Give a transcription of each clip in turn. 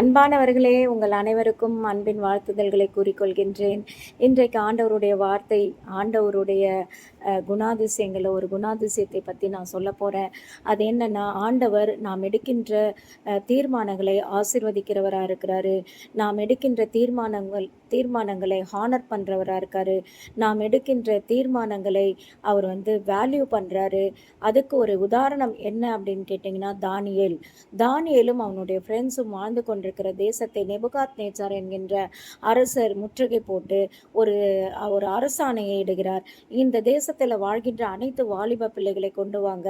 அன்பானவர்களே, உங்கள் அனைவருக்கும் அன்பின் வாழ்த்துதல்களை கூறிக்கொள்கின்றேன். இன்றைக்கு ஆண்டவருடைய வார்த்தை, ஆண்டவருடைய குணாதிசயங்கள ஒரு குணாதிசயத்தை பற்றி நான் சொல்ல போகிறேன். அது என்னன்னா, ஆண்டவர் நாம் எடுக்கின்ற தீர்மானங்களை ஆசீர்வதிக்கிறவராக இருக்கிறாரு. நாம் எடுக்கின்ற தீர்மானங்களை ஹானர் பண்ணுறவராக இருக்காரு. நாம் எடுக்கின்ற தீர்மானங்களை அவர் வேல்யூ பண்ணுறாரு. அதுக்கு ஒரு உதாரணம் என்ன அப்படின்னு கேட்டிங்கன்னா, தானியேலும் அவனுடைய ஃப்ரெண்ட்ஸும் வாழ்ந்து கொண்டிருக்கிற தேசத்தை நேபுகாத்நேச்சார் என்கின்ற அரசர் முற்றுகை போட்டு ஒரு ஒரு அரசாணையை இடுகிறார். இந்த தேசத்தில் வாழ்கின்ற அனைத்து வாலிப பிள்ளைகளை கொண்டு வாங்க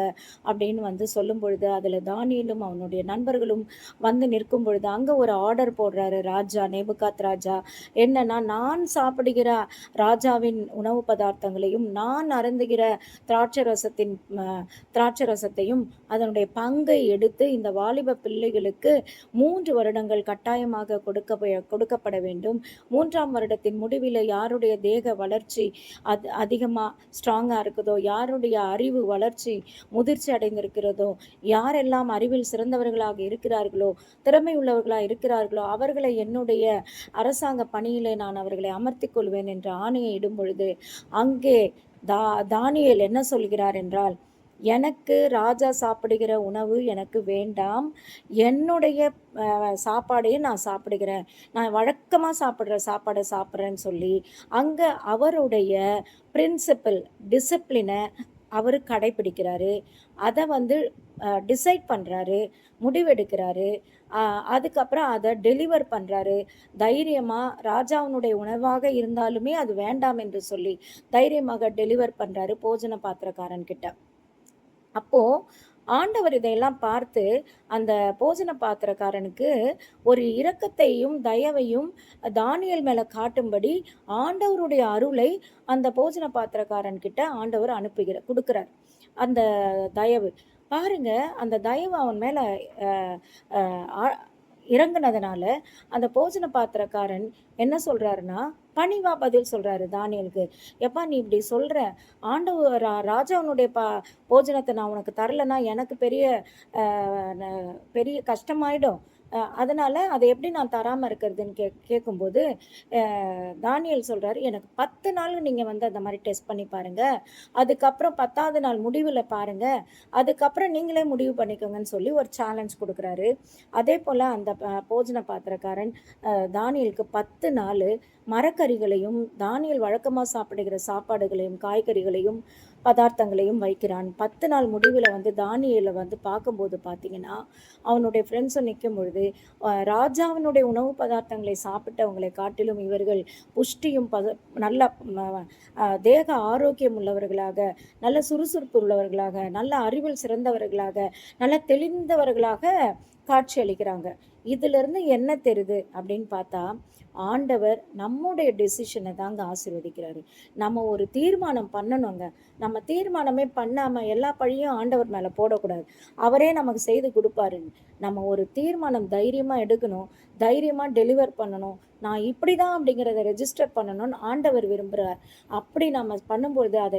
அப்படின்னு சொல்லும் பொழுது, அதில் தானியேலும் அவனுடைய நண்பர்களும் வந்து நிற்கும் பொழுது அங்கே ஒரு ஆர்டர் போடுறாரு ராஜா, நேபுகாத் ராஜா. என்னன்னா, நான் சாப்பிடுகிற ராஜாவின் உணவு பதார்த்தங்களையும் நான் அருந்துகிற திராட்சரசத்தையும் அதனுடைய பங்கை எடுத்து இந்த வாலிப பிள்ளைகளுக்கு 3 வருடங்கள் கட்டாயமாக கொடுக்கப்பட வேண்டும். 3ஆம் வருடத்தின் முடிவில் யாருடைய தேக வளர்ச்சி அதிகமாக ஸ்ட்ராங்காக இருக்குதோ, யாருடைய அறிவு வளர்ச்சி முதிர்ச்சி அடைந்திருக்கிறதோ, யாரெல்லாம் அறிவில் சிறந்தவர்களாக இருக்கிறார்களோ, திறமை உள்ளவர்களாக இருக்கிறார்களோ, அவர்களை என்னுடைய அரசாங்க பணியிலே நான் அவர்களை அமர்த்தி கொள்வேன் என்ற ஆணையை இடும் பொழுது, அங்கே தானியேல் என்ன சொல்கிறார் என்றால், எனக்கு ராஜா சாப்பிடுகிற உணவு எனக்கு வேண்டாம், என்னுடைய சாப்பாடையே நான் சாப்பிடுகிறேன், நான் வழக்கமாக சாப்பிட்ற சாப்பாடை சாப்பிட்றேன்னு சொல்லி அங்கே அவருடைய பிரின்சிபல் டிசிப்ளினை அவர் கடைப்பிடிக்கிறாரு. அதை டிசைட் பண்ணுறாரு, முடிவெடுக்கிறாரு. அதுக்கப்புறம் அதை டெலிவர் பண்ணுறாரு. தைரியமாக ராஜாவினுடைய உணவாக இருந்தாலுமே அது வேண்டாம் என்று சொல்லி தைரியமாக டெலிவர் பண்ணுறாரு போஜன பாத்திரக்காரன்கிட்ட. அப்போது ஆண்டவர் இதையெல்லாம் பார்த்து அந்த போஜன பாத்திரக்காரனுக்கு ஒரு இரக்கத்தையும் தயவையும் தானியேல் மேலே காட்டும்படி ஆண்டவருடைய அருளை அந்த போஜன பாத்திரக்காரன்கிட்ட ஆண்டவர் கொடுக்குறார். அந்த தயவு பாருங்க, அந்த தயவு அவன் மேலே இறங்குனதுனால அந்த போஜன பாத்திரக்காரன் என்ன சொல்கிறாருன்னா, பணிவா பதில் சொல்கிறாரு தானியலுக்கு. எப்பா, நீ இப்படி சொல்கிற, ஆண்டவர் ராஜாவனுடைய போஜனத்தை நான் உனக்கு தரலைன்னா எனக்கு பெரிய கஷ்டமாயிடும். அதனால் அதை எப்படி நான் தராமல் இருக்கிறதுன்னு கேட்கும்போது தானியல் சொல்கிறாரு, எனக்கு 10 நாள் நீங்கள் அந்த மாதிரி டெஸ்ட் பண்ணி பாருங்கள், அதுக்கப்புறம் 10ஆவது நாள் முடிவில் பாருங்கள், அதுக்கப்புறம் நீங்களே முடிவு பண்ணிக்கோங்கன்னு சொல்லி ஒரு சேலஞ்ச் கொடுக்குறாரு. அதே போல் அந்த போஜன பாத்திரக்காரன் தானியலுக்கு 10 நாள் மரக்கறிகளையும் தானியல் வழக்கமாக சாப்பிடுகிற சாப்பாடுகளையும் காய்கறிகளையும் பதார்த்தங்களையும் வைக்கிறான். 10 நாள் முடிவில் தானியேலை பார்க்கும்போது பார்த்தீங்கன்னா, அவனுடைய ஃப்ரெண்ட்ஸும் நிற்கும் பொழுது ராஜாவினுடைய உணவு பதார்த்தங்களை சாப்பிட்டவங்களை காட்டிலும் இவர்கள் புஷ்டியும் நல்ல தேக ஆரோக்கியம் உள்ளவர்களாக, நல்ல சுறுசுறுப்பு உள்ளவர்களாக, நல்ல அறிவில் சிறந்தவர்களாக, நல்ல தெளிந்தவர்களாக காட்சி அளிக்கிறாங்க. இதிலிருந்து என்ன தெரியுது அப்படின்னு பார்த்தா, ஆண்டவர் நம்முடைய டெசிஷனை தாங்க ஆசீர்வதிக்கிறாரு. நம்ம ஒரு தீர்மானம் பண்ணணுங்க. நம்ம தீர்மானமே பண்ணாமல் எல்லா பழியும் ஆண்டவர் மேலே போடக்கூடாது. அவரே நமக்கு செய்து கொடுப்பாருன்னு நம்ம ஒரு தீர்மானம் தைரியமாக எடுக்கணும், தைரியமாக டெலிவர் பண்ணணும். நான் இப்படி தான் அப்படிங்கிறத ரெஜிஸ்டர் பண்ணணும்னு ஆண்டவர் விரும்புகிறார். அப்படி நம்ம பண்ணும்பொழுது அதை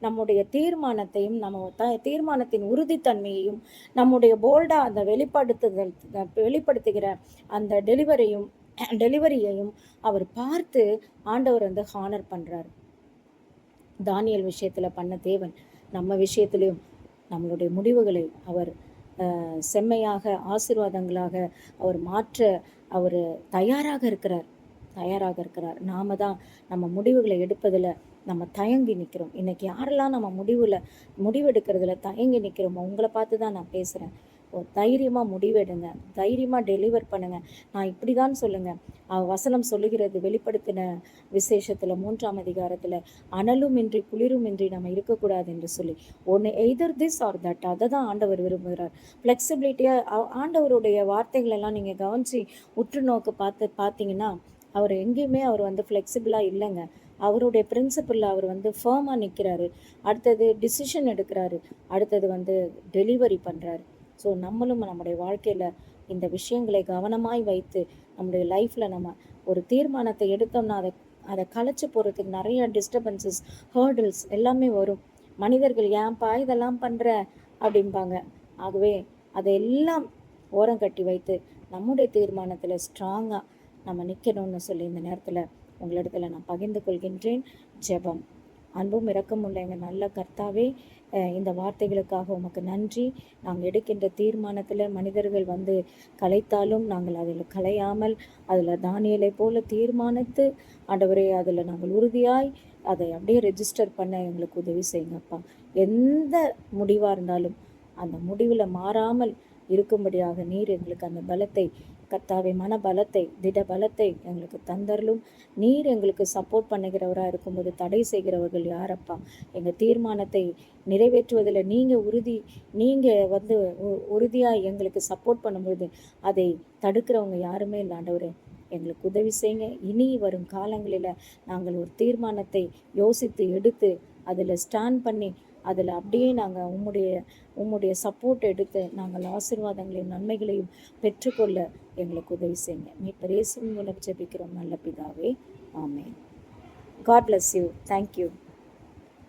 நம்முடைய தீர்மானத்தையும் தீர்மானத்தின் உறுதித்தன்மையையும் நம்முடைய போல்டாக அந்த வெளிப்படுத்துகிற அந்த டெலிவரியையும் அவர் பார்த்து ஆண்டவர் ஹானர் பண்ணுறார். தானியல் விஷயத்தில் பண்ண தேவன் நம்ம விஷயத்திலையும் நம்மளுடைய முடிவுகளை அவர் செம்மையாக ஆசீர்வாதங்களாக அவர் மாற்ற அவர் தயாராக இருக்கிறார். நாம தான் நம்ம முடிவுகளை எடுப்பதில் நம்ம தயங்கி நிற்கிறோம். இன்றைக்கி யாரெல்லாம் நம்ம முடிவெடுக்கிறதுல தயங்கி நிற்கிறோமோ உங்களை பார்த்து தான் நான் பேசுகிறேன். தைரியமாக முடிவெடுங்க, தைரியமாக டெலிவர் பண்ணுங்கள். நான் இப்படி தான் சொல்லுங்கள். வசனம் சொல்லுகிறது, வெளிப்படுத்தின விசேஷத்தில் 3ஆம் அதிகாரத்தில், அனலும் இன்றி குளிரும் இன்றி நம்ம இருக்கக்கூடாது என்று சொல்லி ஒன்று எய்தர் திஸ் ஆர் தட். அதை தான் ஆண்டவர் விரும்புகிறார். ஃப்ளெக்சிபிலிட்டியாக ஆண்டவருடைய வார்த்தைகளெல்லாம் நீங்கள் கவனித்து உற்று நோக்கு பார்த்தீங்கன்னா, அவர் எங்கேயுமே அவர் ஃப்ளெக்சிபிளாக இல்லைங்க. அவருடைய பிரின்சிபலில் அவர் ஃபேர்மாக நிற்கிறாரு. அடுத்தது டிசிஷன் எடுக்கிறாரு. அடுத்தது டெலிவரி பண்ணுறாரு. ஸோ நம்மளும் நம்முடைய வாழ்க்கையில் இந்த விஷயங்களை கவனமாய் வைத்து நம்முடைய லைஃப்பில் நம்ம ஒரு தீர்மானத்தை எடுத்தோம்னா அதை கலைச்சி போகிறதுக்கு நிறைய டிஸ்டர்பன்சஸ், ஹேர்டில்ஸ் எல்லாமே வரும். மனிதர்கள் ஏன்பா இதெல்லாம் பண்ணுற அப்படிம்பாங்க. ஆகவே அதையெல்லாம் ஓரம் கட்டி வைத்து நம்முடைய தீர்மானத்தில் ஸ்ட்ராங்காக நம்ம நிற்கணும்னு சொல்லி இந்த நேரத்தில் உங்களிடத்துல நான் பகிர்ந்து கொள்கின்றேன். ஜெபம். அன்பும் இரக்கம் உள்ள எங்கள் நல்ல கர்த்தாவே, இந்த வார்த்தைகளுக்காக உமக்கு நன்றி. நாங்கள் எடுக்கின்ற தீர்மானத்தில் மனிதர்கள் வந்து கலைத்தாலும் நாங்கள் அதில் கலையாமல் அதில் தானியலை போல தீர்மானித்து ஆண்டவரே அதில் நாங்கள் உறுதியாய் அதை அப்படியே ரெஜிஸ்டர் பண்ண எங்களுக்கு உதவி செய்யுங்கப்பா. எந்த முடிவாக இருந்தாலும் அந்த முடிவில் மாறாமல் இருக்கும்படியாக நீர் எங்களுக்கு அந்த பலத்தை, கர்த்தாவே, மன பலத்தை, திட பலத்தை எங்களுக்கு தந்தரலும். நீர் எங்களுக்கு சப்போர்ட் பண்ணுகிறவராக இருக்கும்போது தடை செய்கிறவர்கள் யாரப்பா? எங்கள் தீர்மானத்தை நிறைவேற்றுவதில் நீங்கள் வந்து உறுதியாக எங்களுக்கு சப்போர்ட் பண்ணும்போது அதை தடுக்கிறவங்க யாருமே இல்லை ஆண்டவரே. எங்களுக்கு உதவி செய்யுங்க. இனி வரும் காலங்களில் நாங்கள் ஒரு தீர்மானத்தை யோசித்து எடுத்து அதில் ஸ்டாண்ட் பண்ணி அதில் அப்படியே நாங்கள் உம்முடைய சப்போர்ட் எடுத்து நாங்கள் ஆசீர்வாதங்களையும் நன்மைகளையும் பெற்றுக்கொள்ள எங்களுக்கு உதவி செய்யுங்க. மீட்பர் இயேசுவின் மூலம் ஜெபிக்கிறோம் நல்ல பிதாவே. ஆமென். God bless you. Thank you.